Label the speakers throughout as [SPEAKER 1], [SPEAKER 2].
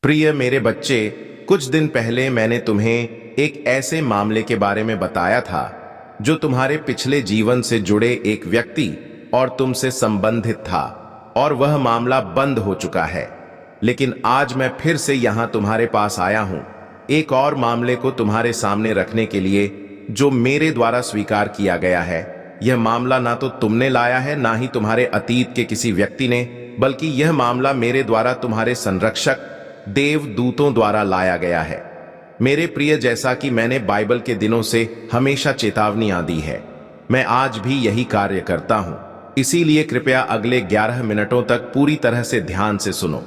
[SPEAKER 1] प्रिय मेरे बच्चे, कुछ दिन पहले मैंने तुम्हें एक ऐसे मामले के बारे में बताया था जो तुम्हारे पिछले जीवन से जुड़े एक व्यक्ति और तुमसे संबंधित था, और वह मामला बंद हो चुका है। लेकिन आज मैं फिर से यहां तुम्हारे पास आया हूं, एक और मामले को तुम्हारे सामने रखने के लिए जो मेरे द्वारा स्वीकार किया गया है। यह मामला ना तो तुमने लाया है, ना ही तुम्हारे अतीत के किसी व्यक्ति ने, बल्कि यह मामला मेरे द्वारा तुम्हारे संरक्षक देवदूतों द्वारा लाया गया है। मेरे प्रिय, जैसा कि मैंने बाइबल के दिनों से हमेशा चेतावनियां दी है, मैं आज भी यही कार्य करता हूं। इसीलिए कृपया अगले 11 मिनटों तक पूरी तरह से ध्यान से सुनो,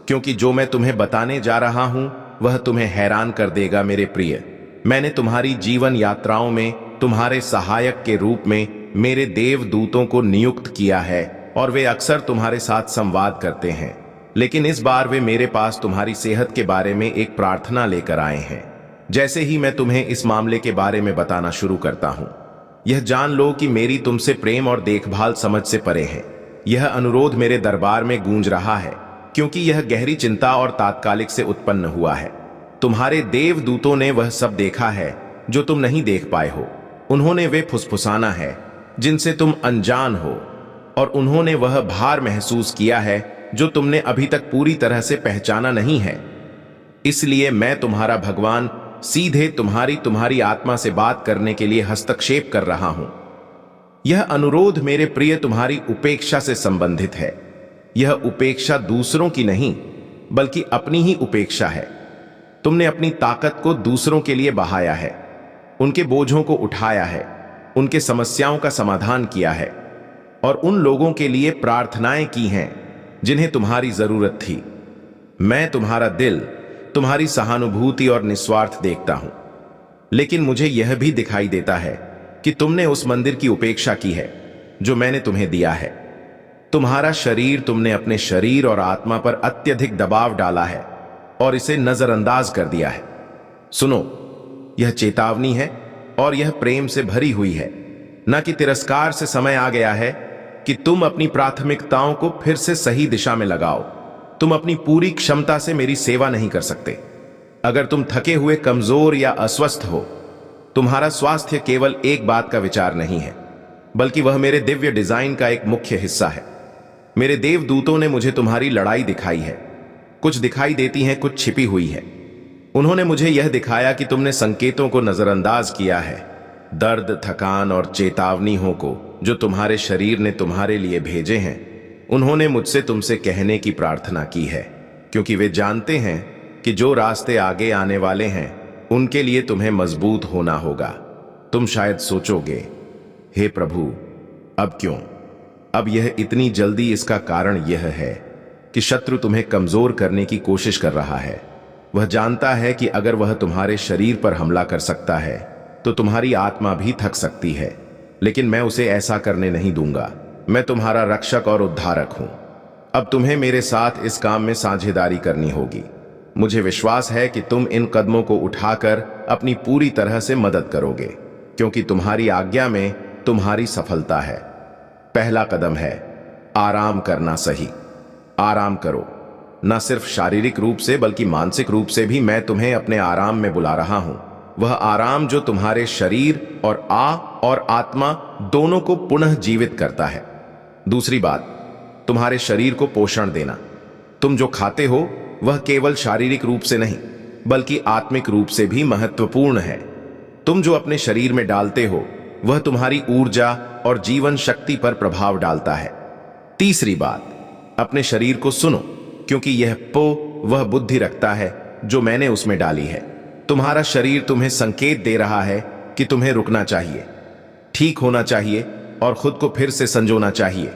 [SPEAKER 1] क्योंकि जो मैं तुम्हें बताने जा रहा हूं वह तुम्हें हैरान कर देगा। मेरे प्रिय, मैंने तुम्हारी जीवन यात्राओं में तुम्हारे सहायक के रूप में मेरे देवदूतों को नियुक्त किया है, और वे अक्सर तुम्हारे साथ संवाद करते हैं। लेकिन इस बार वे मेरे पास तुम्हारी सेहत के बारे में एक प्रार्थना लेकर आए हैं। जैसे ही मैं तुम्हें इस मामले के बारे में बताना शुरू करता हूं, यह जान लो कि मेरी तुमसे प्रेम और देखभाल समझ से परे है। यह अनुरोध मेरे दरबार में गूंज रहा है, क्योंकि यह गहरी चिंता और तात्कालिक से उत्पन्न हुआ है। तुम्हारे देवदूतों ने वह सब देखा है जो तुम नहीं देख पाए हो। उन्होंने वे फुसफुसाना है जिनसे तुम अनजान हो, और उन्होंने वह भार महसूस किया है जो तुमने अभी तक पूरी तरह से पहचाना नहीं है। इसलिए मैं तुम्हारा भगवान सीधे तुम्हारी आत्मा से बात करने के लिए हस्तक्षेप कर रहा हूं। यह अनुरोध मेरे प्रिय तुम्हारी उपेक्षा से संबंधित है। यह उपेक्षा दूसरों की नहीं, बल्कि अपनी ही उपेक्षा है। तुमने अपनी ताकत को दूसरों के लिए बहाया है, उनके बोझों को उठाया है, उनके समस्याओं का समाधान किया है, और उन लोगों के लिए प्रार्थनाएं की हैं जिन्हें तुम्हारी जरूरत थी। मैं तुम्हारा दिल, तुम्हारी सहानुभूति और निस्वार्थ देखता हूं, लेकिन मुझे यह भी दिखाई देता है कि तुमने उस मंदिर की उपेक्षा की है जो मैंने तुम्हें दिया है। तुम्हारा शरीर, तुमने अपने शरीर और आत्मा पर अत्यधिक दबाव डाला है और इसे नजरअंदाज कर दिया है। सुनो, यह चेतावनी है और यह प्रेम से भरी हुई है, न कि तिरस्कार से। समय आ गया है कि तुम अपनी प्राथमिकताओं को फिर से सही दिशा में लगाओ। तुम अपनी पूरी क्षमता से मेरी सेवा नहीं कर सकते। अगर तुम थके हुए, कमजोर या अस्वस्थ हो, तुम्हारा स्वास्थ्य केवल एक बात का विचार नहीं है, बल्कि वह मेरे दिव्य डिजाइन का एक मुख्य हिस्सा है। मेरे देवदूतों ने मुझे तुम्हारी लड़ाई दिखाई है। कुछ दिखाई देती हैं, कुछ छिपी हुई है। उन्होंने मुझे यह दिखाया कि तुमने संकेतों को नजरअंदाज किया है, दर्द, थकान और चेतावनियों को जो तुम्हारे शरीर ने तुम्हारे लिए भेजे हैं। उन्होंने मुझसे तुमसे कहने की प्रार्थना की है, क्योंकि वे जानते हैं कि जो रास्ते आगे आने वाले हैं उनके लिए तुम्हें मजबूत होना होगा। तुम शायद सोचोगे, हे प्रभु, अब क्यों? अब यह इतनी जल्दी? इसका कारण यह है कि शत्रु तुम्हें कमजोर करने की कोशिश कर रहा है। वह जानता है कि अगर वह तुम्हारे शरीर पर हमला कर सकता है तो तुम्हारी आत्मा भी थक सकती है, लेकिन मैं उसे ऐसा करने नहीं दूंगा। मैं तुम्हारा रक्षक और उद्धारक हूं। अब तुम्हें मेरे साथ इस काम में साझेदारी करनी होगी। मुझे विश्वास है कि तुम इन कदमों को उठाकर अपनी पूरी तरह से मदद करोगे, क्योंकि तुम्हारी आज्ञा में तुम्हारी सफलता है। पहला कदम है आराम करना। सही आराम करो, न सिर्फ शारीरिक रूप से बल्कि मानसिक रूप से भी। मैं तुम्हें अपने आराम में बुला रहा हूं, वह आराम जो तुम्हारे शरीर और आत्मा दोनों को पुनः जीवित करता है। दूसरी बात, तुम्हारे शरीर को पोषण देना। तुम जो खाते हो वह केवल शारीरिक रूप से नहीं, बल्कि आत्मिक रूप से भी महत्वपूर्ण है। तुम जो अपने शरीर में डालते हो वह तुम्हारी ऊर्जा और जीवन शक्ति पर प्रभाव डालता है। तीसरी बात, अपने शरीर को सुनो, क्योंकि यह वह बुद्धि रखता है जो मैंने उसमें डाली है। तुम्हारा शरीर तुम्हें संकेत दे रहा है कि तुम्हें रुकना चाहिए, ठीक होना चाहिए और खुद को फिर से संजोना चाहिए।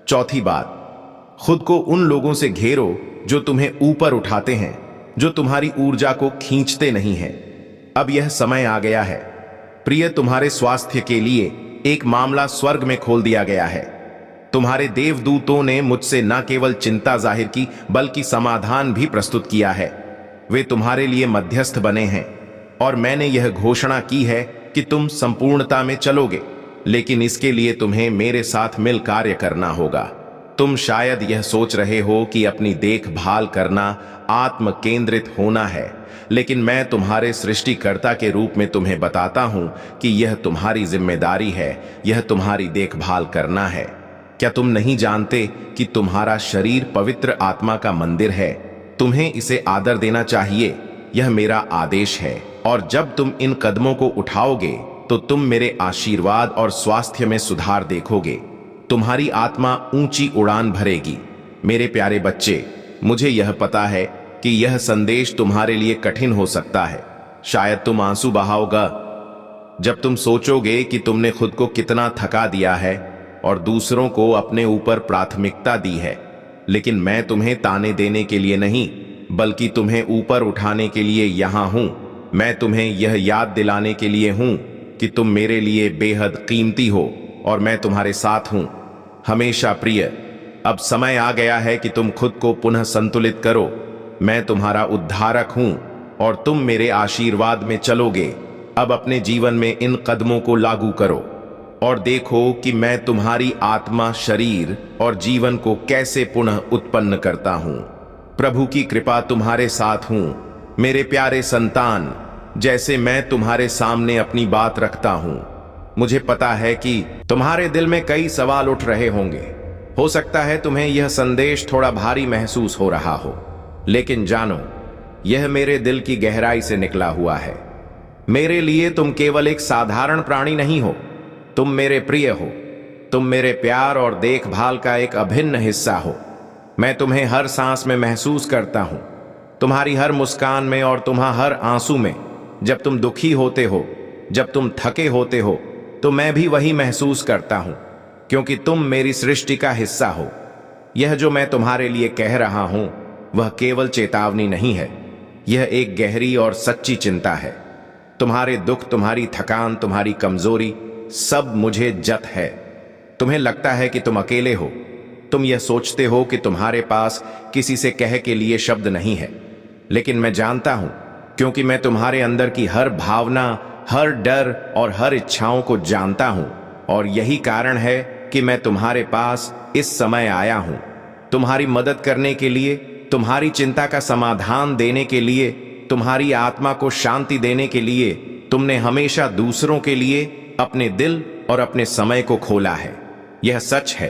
[SPEAKER 1] चौथी बात, खुद को उन लोगों से घेरो जो तुम्हें ऊपर उठाते हैं, जो तुम्हारी ऊर्जा को खींचते नहीं हैं। अब यह समय आ गया है प्रिय, तुम्हारे स्वास्थ्य के लिए एक मामला स्वर्ग में खोल दिया गया है। तुम्हारे देवदूतों ने मुझसे न केवल चिंता जाहिर की, बल्कि समाधान भी प्रस्तुत किया है। वे तुम्हारे लिए मध्यस्थ बने हैं, और मैंने यह घोषणा की है कि तुम संपूर्णता में चलोगे, लेकिन इसके लिए तुम्हें मेरे साथ मिल कार्य करना होगा। तुम शायद यह सोच रहे हो कि अपनी देखभाल करना आत्म केंद्रित होना है, लेकिन मैं तुम्हारे सृष्टिकर्ता के रूप में तुम्हें बताता हूं कि यह तुम्हारी जिम्मेदारी है, यह तुम्हारी देखभाल करना है। क्या तुम नहीं जानते कि तुम्हारा शरीर पवित्र आत्मा का मंदिर है? तुम्हें इसे आदर देना चाहिए, यह मेरा आदेश है। और जब तुम इन कदमों को उठाओगे तो तुम मेरे आशीर्वाद और स्वास्थ्य में सुधार देखोगे। तुम्हारी आत्मा ऊंची उड़ान भरेगी। मेरे प्यारे बच्चे, मुझे यह पता है कि यह संदेश तुम्हारे लिए कठिन हो सकता है। शायद तुम आंसू बहाओगे जब तुम सोचोगे कि तुमने खुद को कितना थका दिया है और दूसरों को अपने ऊपर प्राथमिकता दी है। लेकिन मैं तुम्हें ताने देने के लिए नहीं, बल्कि तुम्हें ऊपर उठाने के लिए यहां हूं। मैं तुम्हें यह याद दिलाने के लिए हूं कि तुम मेरे लिए बेहद कीमती हो और मैं तुम्हारे साथ हूं हमेशा। प्रिय, अब समय आ गया है कि तुम खुद को पुनः संतुलित करो। मैं तुम्हारा उद्धारक हूं और तुम मेरे आशीर्वाद में चलोगे। अब अपने जीवन में इन कदमों को लागू करो और देखो कि मैं तुम्हारी आत्मा, शरीर और जीवन को कैसे पुनः उत्पन्न करता हूं। प्रभु की कृपा तुम्हारे साथ हूं मेरे प्यारे संतान। जैसे मैं तुम्हारे सामने अपनी बात रखता हूं, मुझे पता है कि तुम्हारे दिल में कई सवाल उठ रहे होंगे। हो सकता है तुम्हें यह संदेश थोड़ा भारी महसूस हो रहा हो, लेकिन जानो, यह मेरे दिल की गहराई से निकला हुआ है। मेरे लिए तुम केवल एक साधारण प्राणी नहीं हो, तुम मेरे प्रिय हो। तुम मेरे प्यार और देखभाल का एक अभिन्न हिस्सा हो। मैं तुम्हें हर सांस में महसूस करता हूं, तुम्हारी हर मुस्कान में और तुम्हारा हर आंसू में। जब तुम दुखी होते हो, जब तुम थके होते हो, तो मैं भी वही महसूस करता हूं, क्योंकि तुम मेरी सृष्टि का हिस्सा हो। यह जो मैं तुम्हारे लिए कह रहा हूं, वह केवल चेतावनी नहीं है, यह एक गहरी और सच्ची चिंता है। तुम्हारे दुख, तुम्हारी थकान, तुम्हारी कमजोरी सब मुझे जत है। तुम्हें लगता है कि तुम अकेले हो। तुम यह सोचते हो कि तुम्हारे पास किसी से कह के लिए शब्द नहीं है, लेकिन मैं जानता हूं, क्योंकि मैं तुम्हारे अंदर की हर भावना, हर डर और हर इच्छाओं को जानता हूं। और यही कारण है कि मैं तुम्हारे पास इस समय आया हूं, तुम्हारी मदद करने के लिए, तुम्हारी चिंता का समाधान देने के लिए, तुम्हारी आत्मा को शांति देने के लिए। तुमने हमेशा दूसरों के लिए अपने दिल और अपने समय को खोला है। यह सच है,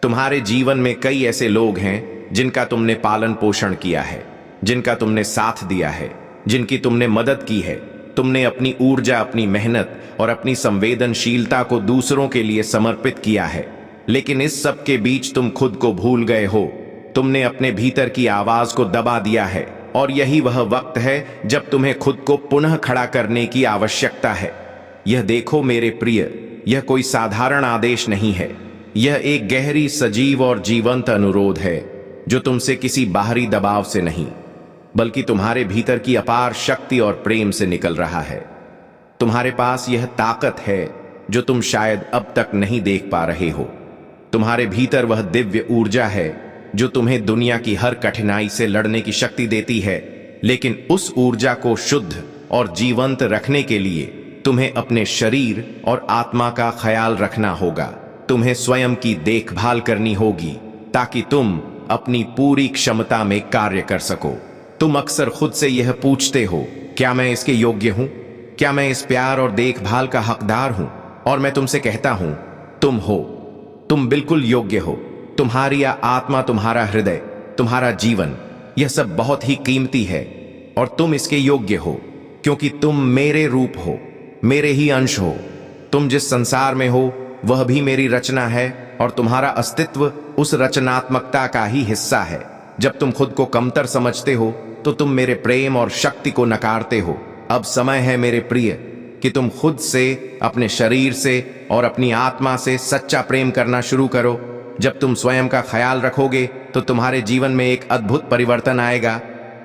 [SPEAKER 1] तुम्हारे जीवन में कई ऐसे लोग हैं जिनका तुमने पालन पोषण किया है, जिनका तुमने साथ दिया है, जिनकी तुमने मदद की है। तुमने अपनी ऊर्जा, अपनी मेहनत और अपनी संवेदनशीलता को दूसरों के लिए समर्पित किया है। लेकिन इस सब के बीच तुम खुद को भूल गए हो। तुमने अपने भीतर की आवाज को दबा दिया है, और यही वह वक्त है जब तुम्हें खुद को पुनः खड़ा करने की आवश्यकता है। यह देखो मेरे प्रिय, यह कोई साधारण आदेश नहीं है। यह एक गहरी, सजीव और जीवंत अनुरोध है, जो तुमसे किसी बाहरी दबाव से नहीं, बल्कि तुम्हारे भीतर की अपार शक्ति और प्रेम से निकल रहा है। तुम्हारे पास यह ताकत है जो तुम शायद अब तक नहीं देख पा रहे हो। तुम्हारे भीतर वह दिव्य ऊर्जा है जो तुम्हें दुनिया की हर कठिनाई से लड़ने की शक्ति देती है। लेकिन उस ऊर्जा को शुद्ध और जीवंत रखने के लिए तुम्हें अपने शरीर और आत्मा का ख्याल रखना होगा। तुम्हें स्वयं की देखभाल करनी होगी ताकि तुम अपनी पूरी क्षमता में कार्य कर सको। तुम अक्सर खुद से यह पूछते हो, क्या मैं इसके योग्य हूं? क्या मैं इस प्यार और देखभाल का हकदार हूं? और मैं तुमसे कहता हूं, तुम हो। तुम बिल्कुल योग्य हो। तुम्हारी आत्मा, तुम्हारा हृदय, तुम्हारा जीवन, यह सब बहुत ही कीमती है और तुम इसके योग्य हो, क्योंकि तुम मेरे रूप हो, मेरे ही अंश हो। तुम जिस संसार में हो वह भी मेरी रचना है और तुम्हारा अस्तित्व उस रचनात्मकता का ही हिस्सा है। जब तुम खुद को कमतर समझते हो तो तुम मेरे प्रेम और शक्ति को नकारते हो। अब समय है मेरे प्रिय कि तुम खुद से, अपने शरीर से और अपनी आत्मा से सच्चा प्रेम करना शुरू करो। जब तुम स्वयं का ख्याल रखोगे तो तुम्हारे जीवन में एक अद्भुत परिवर्तन आएगा।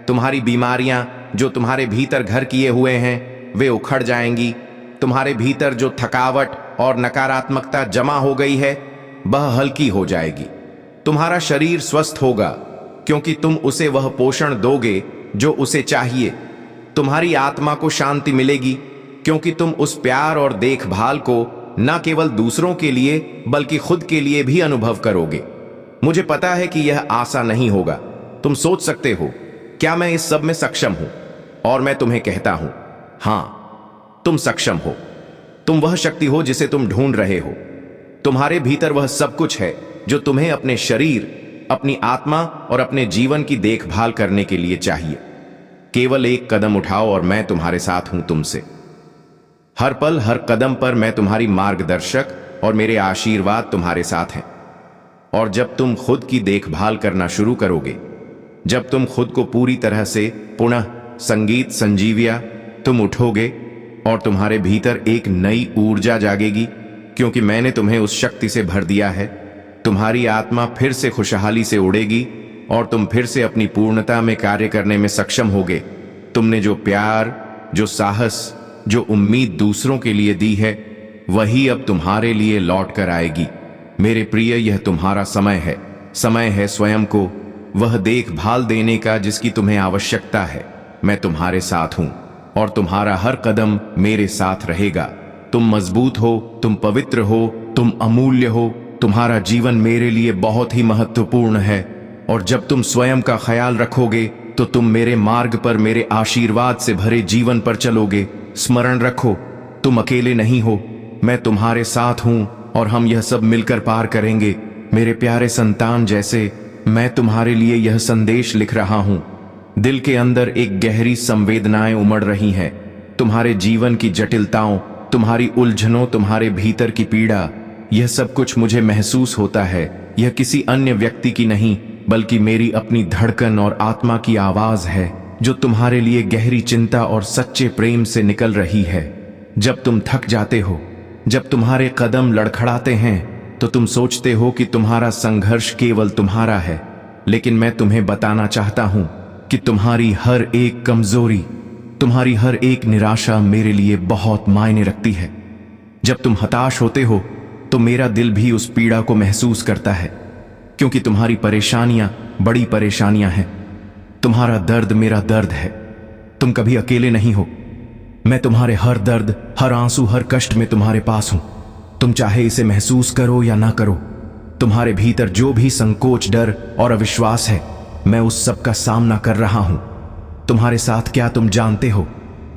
[SPEAKER 1] तुम्हारी बीमारियां जो तुम्हारे भीतर घर किए हुए हैं वे उखड़ जाएंगी। तुम्हारे भीतर जो थकावट और नकारात्मकता जमा हो गई है वह हल्की हो जाएगी। तुम्हारा शरीर स्वस्थ होगा क्योंकि तुम उसे वह पोषण दोगे जो उसे चाहिए। तुम्हारी आत्मा को शांति मिलेगी क्योंकि तुम उस प्यार और देखभाल को न केवल दूसरों के लिए बल्कि खुद के लिए भी अनुभव करोगे। मुझे पता है कि यह आसान नहीं होगा। तुम सोच सकते हो, क्या मैं इस सब में सक्षम हूं? और मैं तुम्हें कहता हूं, हां, तुम सक्षम हो। तुम वह शक्ति हो जिसे तुम ढूंढ रहे हो। तुम्हारे भीतर वह सब कुछ है जो तुम्हें अपने शरीर, अपनी आत्मा और अपने जीवन की देखभाल करने के लिए चाहिए। केवल एक कदम उठाओ और मैं तुम्हारे साथ हूं तुमसे। हर पल, हर कदम पर मैं तुम्हारी मार्गदर्शक और मेरे आशीर्वाद तुम्हारे साथ हैं। और जब तुम खुद की देखभाल करना शुरू करोगे, जब तुम खुद को पूरी तरह से पुनः संगीत संजीविया, तुम उठोगे और तुम्हारे भीतर एक नई ऊर्जा जागेगी, क्योंकि मैंने तुम्हें उस शक्ति से भर दिया है। तुम्हारी आत्मा फिर से खुशहाली से उड़ेगी और तुम फिर से अपनी पूर्णता में कार्य करने में सक्षम होगे। तुमने जो प्यार, जो साहस, जो उम्मीद दूसरों के लिए दी है, वही अब तुम्हारे लिए लौट कर आएगी। मेरे प्रिय, यह तुम्हारा समय है। समय है स्वयं को वह देखभाल देने का जिसकी तुम्हें आवश्यकता है। मैं तुम्हारे साथ हूं और तुम्हारा हर कदम मेरे साथ रहेगा। तुम मजबूत हो, तुम पवित्र हो, तुम अमूल्य हो। तुम्हारा जीवन मेरे लिए बहुत ही महत्वपूर्ण है। और जब तुम स्वयं का ख्याल रखोगे तो तुम मेरे मार्ग पर, मेरे आशीर्वाद से भरे जीवन पर चलोगे। स्मरण रखो, तुम अकेले नहीं हो, मैं तुम्हारे साथ हूं और हम यह सब मिलकर पार करेंगे। मेरे प्यारे संतान, जैसे मैं तुम्हारे लिए यह संदेश लिख रहा हूं, दिल के अंदर एक गहरी संवेदनाएं उमड़ रही हैं। तुम्हारे जीवन की जटिलताओं, तुम्हारी उलझनों, तुम्हारे भीतर की पीड़ा, यह सब कुछ मुझे महसूस होता है। यह किसी अन्य व्यक्ति की नहीं, बल्कि मेरी अपनी धड़कन और आत्मा की आवाज है, जो तुम्हारे लिए गहरी चिंता और सच्चे प्रेम से निकल रही है। जब तुम थक जाते हो, जब तुम्हारे कदम लड़खड़ाते हैं, तो तुम सोचते हो कि तुम्हारा संघर्ष केवल तुम्हारा है। लेकिन मैं तुम्हें बताना चाहता हूं कि तुम्हारी हर एक कमजोरी, तुम्हारी हर एक निराशा मेरे लिए बहुत मायने रखती है। जब तुम हताश होते हो तो मेरा दिल भी उस पीड़ा को महसूस करता है, क्योंकि तुम्हारी परेशानियां बड़ी परेशानियां हैं। तुम्हारा दर्द मेरा दर्द है। तुम कभी अकेले नहीं हो। मैं तुम्हारे हर दर्द, हर आंसू, हर कष्ट में तुम्हारे पास हूं। तुम चाहे इसे महसूस करो या ना करो, तुम्हारे भीतर जो भी संकोच, डर और अविश्वास है, मैं उस सब का सामना कर रहा हूं तुम्हारे साथ। क्या तुम जानते हो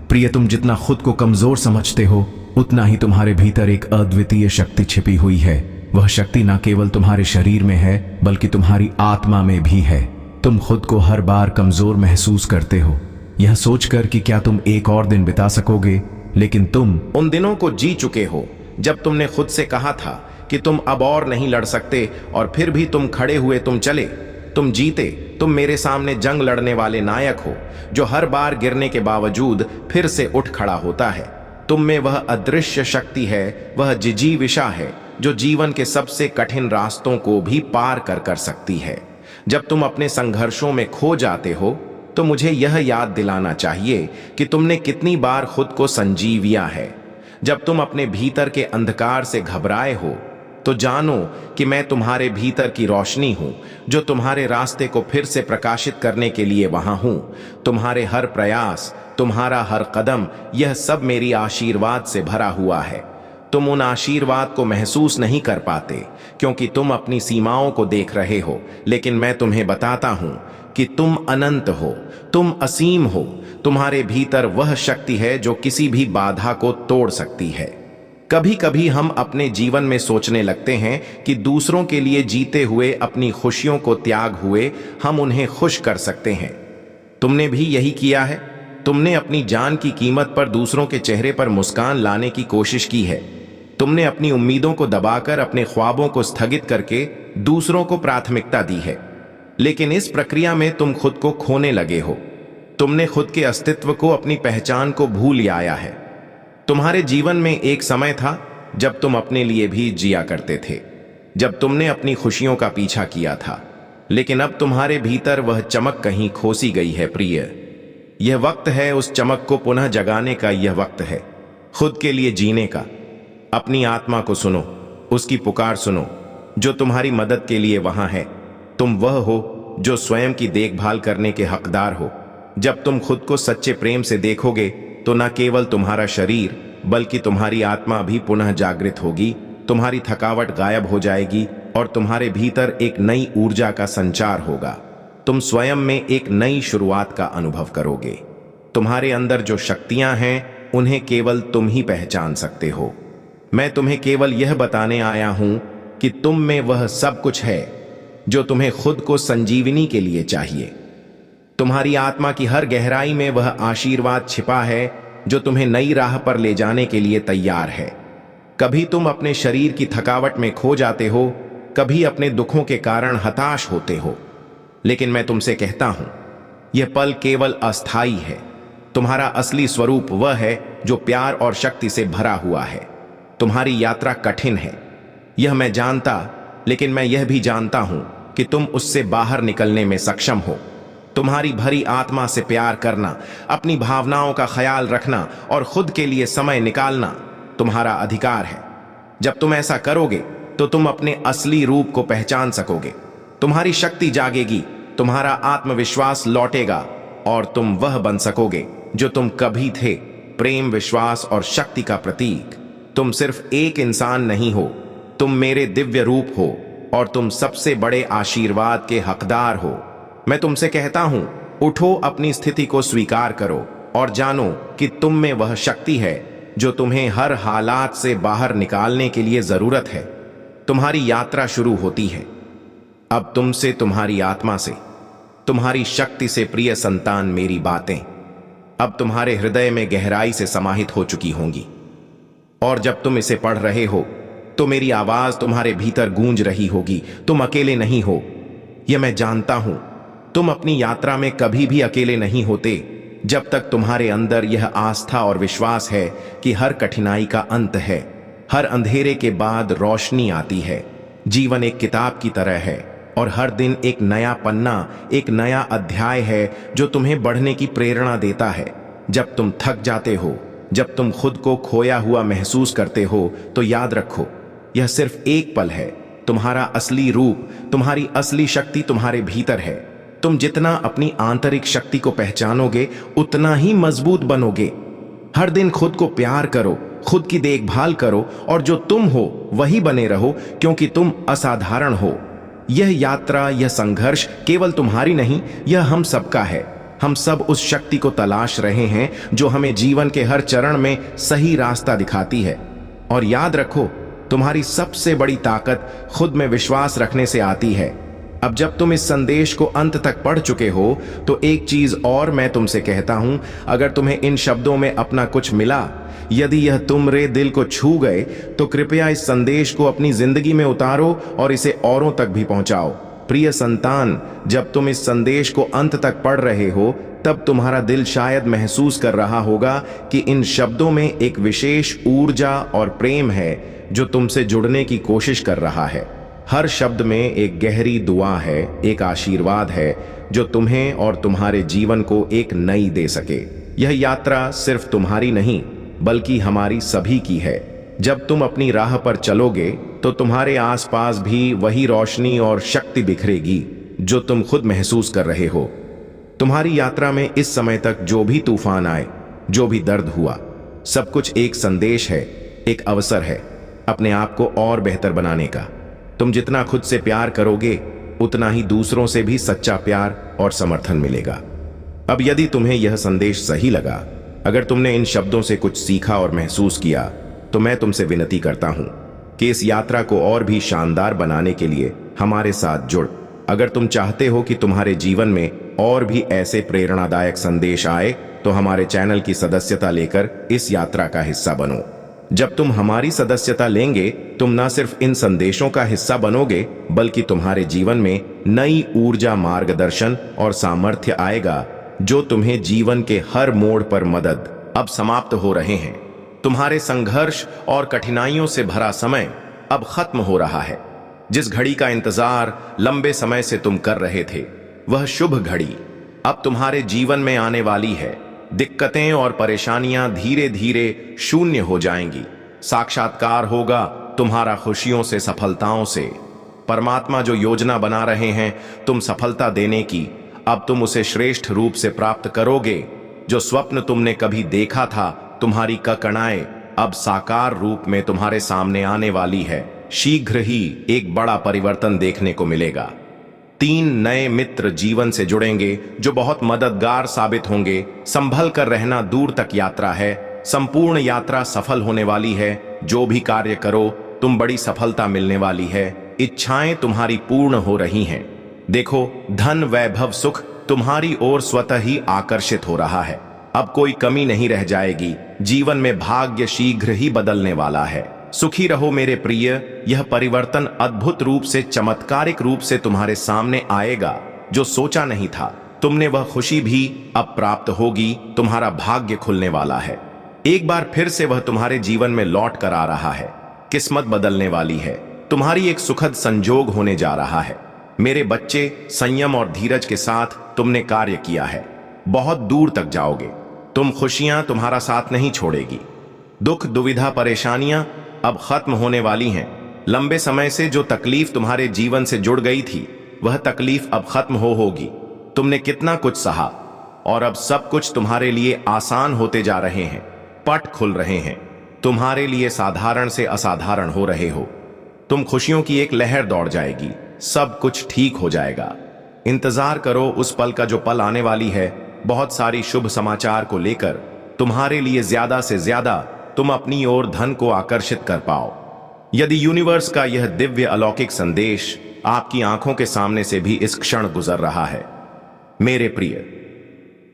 [SPEAKER 1] प्रिय, तुम जितना खुद को कमजोर समझते हो, उतना ही तुम्हारे भीतर एक अद्वितीय शक्ति छिपी हुई है। वह शक्ति ना केवल तुम्हारे शरीर में है, बल्कि तुम्हारी आत्मा में भी है। तुम खुद को हर बार कमजोर महसूस करते हो, यह सोचकर कि क्या तुम एक और दिन बिता सकोगे, लेकिन तुम
[SPEAKER 2] उन दिनों को जी चुके हो जब तुमने खुद से कहा था कि तुम अब और नहीं लड़ सकते, और फिर भी तुम खड़े हुए, तुम चले, तुम जीते। तुम मेरे सामने जंग लड़ने वाले नायक हो, जो हर बार गिरने के बावजूद फिर से उठ खड़ा होता है। तुम में वह अदृश्य शक्ति है, वह जिजीविषा है, जो जीवन के सबसे कठिन रास्तों को भी पार कर सकती है। जब तुम अपने संघर्षों में खो जाते हो, तो मुझे यह याद दिलाना चाहिए कि तुमने कितनी बार खुद को संजीविया है। जब तुम अपने भीतर के अंधकार से घबराए हो, तो जानो कि मैं तुम्हारे भीतर की रोशनी हूं, जो तुम्हारे रास्ते को फिर से प्रकाशित करने के लिए वहां हूं। तुम्हारे हर प्रयास, तुम्हारा हर कदम, यह सब मेरी आशीर्वाद से भरा हुआ है। तुम उन आशीर्वाद को महसूस नहीं कर पाते, क्योंकि तुम अपनी सीमाओं को देख रहे हो, लेकिन मैं तुम्हें बताता हूं कि तुम अनंत हो, तुम असीम हो। तुम्हारे भीतर वह शक्ति है जो किसी भी बाधा को तोड़ सकती है। कभी कभी हम अपने जीवन में सोचने लगते हैं कि दूसरों के लिए जीते हुए, अपनी खुशियों को त्याग हुए, हम उन्हें खुश कर सकते हैं। तुमने भी यही किया है। तुमने अपनी जान की कीमत पर दूसरों के चेहरे पर मुस्कान लाने की कोशिश की है। तुमने अपनी उम्मीदों को दबाकर, अपने ख्वाबों को स्थगित करके दूसरों को प्राथमिकता दी है। लेकिन इस प्रक्रिया में तुम खुद को खोने लगे हो। तुमने खुद के अस्तित्व को, अपनी पहचान को भूल आया है। तुम्हारे जीवन में एक समय था जब तुम अपने लिए भी जिया करते थे, जब तुमने अपनी खुशियों का पीछा किया था। लेकिन अब तुम्हारे भीतर वह चमक कहीं खोसी गई है प्रिय। यह वक्त है उस चमक को पुनः जगाने का। यह वक्त है खुद के लिए जीने का। अपनी आत्मा को सुनो, उसकी पुकार सुनो, जो तुम्हारी मदद के लिए वहां है। तुम वह हो जो स्वयं की देखभाल करने के हकदार हो। जब तुम खुद को सच्चे प्रेम से देखोगे, तो न केवल तुम्हारा शरीर, बल्कि तुम्हारी आत्मा भी पुनः जागृत होगी। तुम्हारी थकावट गायब हो जाएगी, और तुम्हारे भीतर एक नई ऊर्जा का संचार होगा। तुम स्वयं में एक नई शुरुआत का अनुभव करोगे। तुम्हारे अंदर जो शक्तियां हैं उन्हें केवल तुम ही पहचान सकते हो। मैं तुम्हें केवल यह बताने आया हूं कि तुम में वह सब कुछ है जो तुम्हें खुद को संजीवनी के लिए चाहिए। तुम्हारी आत्मा की हर गहराई में वह आशीर्वाद छिपा है जो तुम्हें नई राह पर ले जाने के लिए तैयार है। कभी तुम अपने शरीर की थकावट में खो जाते हो, कभी अपने दुखों के कारण हताश होते हो, लेकिन मैं तुमसे कहता हूं यह पल केवल अस्थाई है। तुम्हारा असली स्वरूप वह है जो प्यार और शक्ति से भरा हुआ है। तुम्हारी यात्रा कठिन है, यह मैं जानता, लेकिन मैं यह भी जानता हूं कि तुम उससे बाहर निकलने में सक्षम हो। तुम्हारी भरी आत्मा से प्यार करना, अपनी भावनाओं का ख्याल रखना और खुद के लिए समय निकालना तुम्हारा अधिकार है। जब तुम ऐसा करोगे तो तुम अपने असली रूप को पहचान सकोगे। तुम्हारी शक्ति जागेगी, तुम्हारा आत्मविश्वास लौटेगा और तुम वह बन सकोगे जो तुम कभी थे, प्रेम, विश्वास और शक्ति का प्रतीक। तुम सिर्फ एक इंसान नहीं हो, तुम मेरे दिव्य रूप हो और तुम सबसे बड़े आशीर्वाद के हकदार हो। मैं तुमसे कहता हूं, उठो, अपनी स्थिति को स्वीकार करो और जानो कि तुम में वह शक्ति है जो तुम्हें हर हालात से बाहर निकालने के लिए जरूरत है। तुम्हारी यात्रा शुरू होती है अब तुमसे, तुम्हारी आत्मा से, तुम्हारी शक्ति से। प्रिय संतान, मेरी बातें अब तुम्हारे हृदय में गहराई से समाहित हो चुकी होंगी और जब तुम इसे पढ़ रहे हो तो मेरी आवाज तुम्हारे भीतर गूंज रही होगी। तुम अकेले नहीं हो, यह मैं जानता हूं। तुम अपनी यात्रा में कभी भी अकेले नहीं होते जब तक तुम्हारे अंदर यह आस्था और विश्वास है कि हर कठिनाई का अंत है, हर अंधेरे के बाद रोशनी आती है। जीवन एक किताब की तरह है और हर दिन एक नया पन्ना, एक नया अध्याय है जो तुम्हें बढ़ने की प्रेरणा देता है। जब तुम थक जाते हो, जब तुम खुद को खोया हुआ महसूस करते हो, तो याद रखो यह सिर्फ एक पल है। तुम्हारा असली रूप, तुम्हारी असली शक्ति तुम्हारे भीतर है। तुम जितना अपनी आंतरिक शक्ति को पहचानोगे उतना ही मजबूत बनोगे। हर दिन खुद को प्यार करो, खुद की देखभाल करो और जो तुम हो वही बने रहो, क्योंकि तुम असाधारण हो। यह यात्रा, यह संघर्ष केवल तुम्हारी नहीं, यह हम सबका है। हम सब उस शक्ति को तलाश रहे हैं जो हमें जीवन के हर चरण में सही रास्ता दिखाती है। और याद रखो, तुम्हारी सबसे बड़ी ताकत खुद में विश्वास रखने से आती है। अब जब तुम इस संदेश को अंत तक पढ़ चुके हो तो एक चीज और मैं तुमसे कहता हूं, अगर तुम्हें इन शब्दों में अपना कुछ मिला, यदि यह तुम्हारे दिल को छू गए, तो कृपया इस संदेश को अपनी जिंदगी में उतारो और इसे औरों तक भी पहुंचाओ। प्रिय संतान, जब तुम इस संदेश को अंत तक पढ़ रहे हो तब तुम्हारा दिल शायद महसूस कर रहा होगा कि इन शब्दों में एक विशेष ऊर्जा और प्रेम है जो तुमसे जुड़ने की कोशिश कर रहा है। हर शब्द में एक गहरी दुआ है, एक आशीर्वाद है जो तुम्हें और तुम्हारे जीवन को एक नई दे सके। यह यात्रा सिर्फ तुम्हारी नहीं बल्कि हमारी सभी की है। जब तुम अपनी राह पर चलोगे तो तुम्हारे आसपास भी वही रोशनी और शक्ति बिखरेगी जो तुम खुद महसूस कर रहे हो। तुम्हारी यात्रा में इस समय तक जो भी तूफान आए, जो भी दर्द हुआ, सब कुछ एक संदेश है, एक अवसर है अपने आप को और बेहतर बनाने का। तुम जितना खुद से प्यार करोगे उतना ही दूसरों से भी सच्चा प्यार और समर्थन मिलेगा। अब यदि तुम्हें यह संदेश सही लगा, अगर तुमने इन शब्दों से कुछ सीखा और महसूस किया, तो मैं तुमसे विनती करता हूं कि इस यात्रा को और भी शानदार बनाने के लिए हमारे साथ जुड़। अगर तुम चाहते हो कि तुम्हारे जीवन में और भी ऐसे प्रेरणादायक संदेश आए, तो हमारे चैनल की सदस्यता लेकर इस यात्रा का हिस्सा बनो। जब तुम हमारी सदस्यता लेंगे, तुम न सिर्फ इन संदेशों का हिस्सा बनोगे बल्कि तुम्हारे जीवन में नई ऊर्जा, मार्गदर्शन और सामर्थ्य आएगा जो तुम्हें जीवन के हर मोड़ पर मदद। अब समाप्त हो रहे हैं। तुम्हारे संघर्ष और कठिनाइयों से भरा समय अब खत्म हो रहा है। जिस घड़ी का इंतजार लंबे समय से तुम कर रहे थे, वह शुभ घड़ी अब तुम्हारे जीवन में आने वाली है। दिक्कतें और परेशानियां धीरे धीरे शून्य हो जाएंगी। साक्षात्कार होगा तुम्हारा खुशियों से, सफलताओं से। परमात्मा जो योजना बना रहे हैं तुम सफलता देने की, अब तुम उसे श्रेष्ठ रूप से प्राप्त करोगे। जो स्वप्न तुमने कभी देखा था, तुम्हारी कल्पनाएं अब साकार रूप में तुम्हारे सामने आने वाली है।
[SPEAKER 1] शीघ्र ही एक बड़ा परिवर्तन देखने को मिलेगा। 3 नए मित्र जीवन से जुड़ेंगे जो बहुत मददगार साबित होंगे। संभल कर रहना, दूर तक यात्रा है, संपूर्ण यात्रा सफल होने वाली है। जो भी कार्य करो तुम बड़ी सफलता मिलने वाली है। इच्छाएं तुम्हारी पूर्ण हो रही हैं। देखो, धन, वैभव, सुख तुम्हारी ओर स्वतः ही आकर्षित हो रहा है। अब कोई कमी नहीं रह जाएगी। जीवन में भाग्य शीघ्र ही बदलने वाला है। सुखी रहो मेरे प्रिय। यह परिवर्तन अद्भुत रूप से, चमत्कारिक रूप से तुम्हारे सामने आएगा। जो सोचा नहीं था तुमने, वह खुशी भी अब प्राप्त होगी। तुम्हारा भाग्य खुलने वाला है। एक बार फिर से वह तुम्हारे जीवन में लौट कर आ रहा है। किस्मत बदलने वाली है। तुम्हारी एक सुखद संजोग होने जा रहा है। मेरे बच्चे, संयम और धीरज के साथ तुमने कार्य किया है। बहुत दूर तक जाओगे। तुम खुशियां तुम्हारा साथ नहीं छोड़ेगी। दुख, दुविधा, परेशानियां अब खत्म होने वाली हैं। लंबे समय से जो तकलीफ तुम्हारे जीवन से जुड़ गई थी, वह तकलीफ अब खत्म होगी। तुमने कितना कुछ सहा और अब सब कुछ तुम्हारे लिए आसान होते जा रहे हैं। पट खुल रहे हैं। तुम्हारे लिए साधारण से असाधारण हो रहे हो। तुम खुशियों की एक लहर दौड़ जाएगी। सब कुछ ठीक हो जाएगा। इंतजार करो उस पल का जो पल आने वाली है। बहुत सारी शुभ समाचार को लेकर तुम्हारे लिए ज्यादा से ज्यादा तुम अपनी ओर धन को आकर्षित कर पाओ। यदि यूनिवर्स का यह दिव्य अलौकिक संदेश आपकी आंखों के सामने से भी इस क्षण गुजर रहा है, मेरे प्रिय,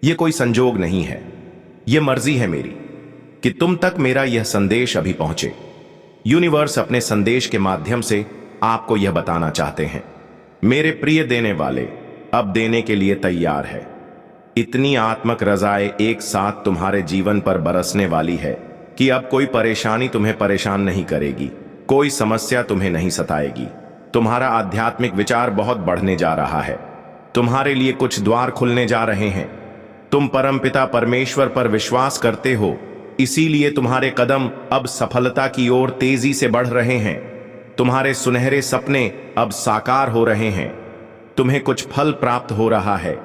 [SPEAKER 1] यह कोई संजोग नहीं है। यह मर्जी है मेरी कि तुम तक मेरा यह संदेश अभी पहुंचे। यूनिवर्स अपने संदेश के माध्यम से आपको यह बताना चाहते हैं, मेरे प्रिय देने वाले, अब देने के लिए तैयार है। इतनी आत्मक रजाएं एक साथ तुम्हारे जीवन पर बरसने वाली है कि अब कोई परेशानी तुम्हें परेशान नहीं करेगी। कोई समस्या तुम्हें नहीं सताएगी। तुम्हारा आध्यात्मिक विचार बहुत बढ़ने जा रहा है। तुम्हारे लिए कुछ द्वार खुलने जा रहे हैं। तुम परमपिता परमेश्वर पर विश्वास करते हो, इसीलिए तुम्हारे कदम अब सफलता की ओर तेजी से बढ़ रहे हैं। तुम्हारे सुनहरे सपने अब साकार हो रहे हैं। तुम्हें कुछ फल प्राप्त हो रहा है।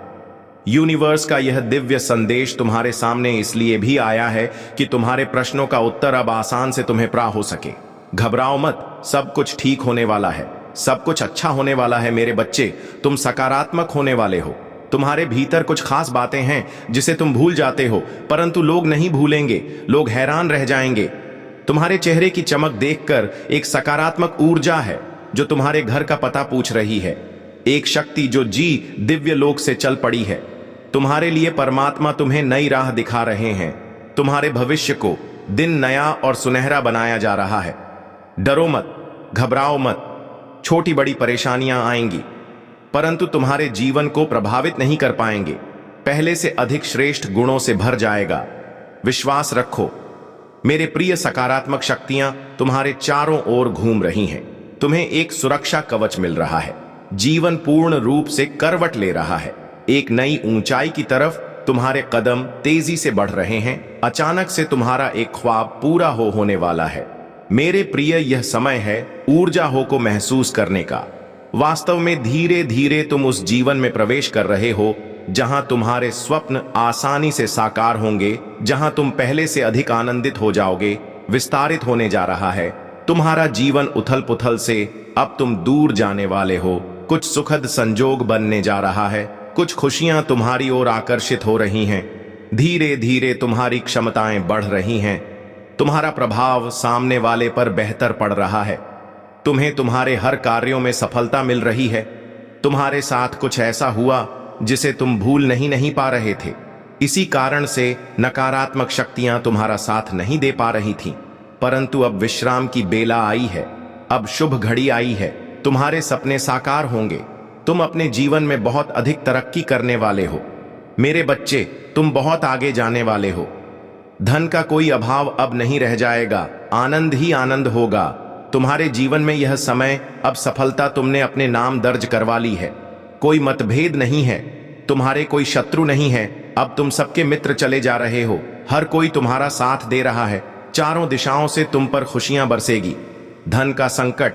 [SPEAKER 1] यूनिवर्स का यह दिव्य संदेश तुम्हारे सामने इसलिए भी आया है कि तुम्हारे प्रश्नों का उत्तर अब आसान से तुम्हें प्राप्त हो सके। घबराओ मत, सब कुछ ठीक होने वाला है। सब कुछ अच्छा होने वाला है मेरे बच्चे। तुम सकारात्मक होने वाले हो। तुम्हारे भीतर कुछ खास बातें हैं जिसे तुम भूल जाते हो, परंतु लोग नहीं भूलेंगे। लोग हैरान रह जाएंगे। तुम्हारे चेहरे की चमक देखकर एक सकारात्मक ऊर्जा है जो तुम्हारे घर का पता पूछ रही है। एक शक्ति जो दिव्य लोक से चल पड़ी है। तुम्हारे लिए परमात्मा तुम्हें नई राह दिखा रहे हैं। तुम्हारे भविष्य को दिन नया और सुनहरा बनाया जा रहा है। डरो मत, घबराओ मत। छोटी बड़ी परेशानियां आएंगी, परंतु तुम्हारे जीवन को प्रभावित नहीं कर पाएंगे। पहले से अधिक श्रेष्ठ गुणों से भर जाएगा। विश्वास रखो मेरे प्रिय। सकारात्मक शक्तियां तुम्हारे चारों ओर घूम रही हैं। तुम्हें एक सुरक्षा कवच मिल रहा है। जीवन पूर्ण रूप से करवट ले रहा है। एक नई ऊंचाई की तरफ तुम्हारे कदम तेजी से बढ़ रहे हैं। अचानक से तुम्हारा एक ख्वाब पूरा होने वाला है। मेरे प्रिय, यह समय है ऊर्जा हो को महसूस करने का। वास्तव में धीरे धीरे तुम उस जीवन में प्रवेश कर रहे हो जहां तुम्हारे स्वप्न आसानी से साकार होंगे, जहां तुम पहले से अधिक आनंदित हो जाओगे। विस्तारित होने जा रहा है तुम्हारा जीवन। उथल पुथल से अब तुम दूर जाने वाले हो। कुछ सुखद संजोग बनने जा रहा है। कुछ खुशियां तुम्हारी ओर आकर्षित हो रही हैं। धीरे धीरे तुम्हारी क्षमताएं बढ़ रही हैं। तुम्हारा प्रभाव सामने वाले पर बेहतर पड़ रहा है। तुम्हें तुम्हारे हर कार्यों में सफलता मिल रही है। तुम्हारे साथ कुछ ऐसा हुआ जिसे तुम भूल नहीं पा रहे थे। इसी कारण से नकारात्मक शक्तियां तुम्हारा साथ नहीं दे पा रही थीं, परंतु अब विश्राम की बेला आई है। अब शुभ घड़ी आई है। तुम्हारे सपने साकार होंगे। तुम अपने जीवन में बहुत अधिक तरक्की करने वाले हो मेरे बच्चे। तुम बहुत आगे जाने वाले हो। धन का कोई अभाव अब नहीं रह जाएगा। आनंद ही आनंद होगा। तुम्हारे जीवन में यह समय, अब सफलता तुमने अपने नाम दर्ज करवा ली है। कोई मतभेद नहीं है। तुम्हारे कोई शत्रु नहीं है। अब तुम सबके मित्र चले जा रहे हो। हर कोई तुम्हारा साथ दे रहा है। चारों दिशाओं से तुम पर खुशियां बरसेगी। धन का संकट